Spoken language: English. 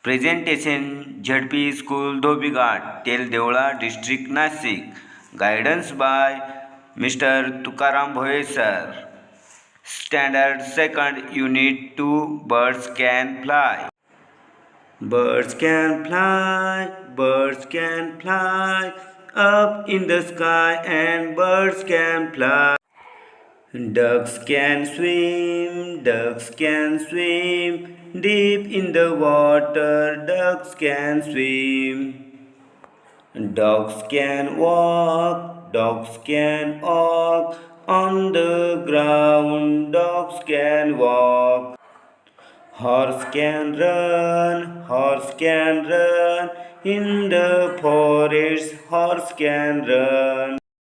Presentation झडपी school Dhobighat तेल Deola district Nashik. Guidance by mister Tukaram Bhoye sir. Standard second unit 2 birds can fly. Birds can fly, birds can fly up in the sky, and birds can fly. Ducks can swim, ducks can swim deep in the water, ducks can swim. Dogs can walk, dogs can walk on the ground, dogs can walk. Horse can run in the forest, horse can run.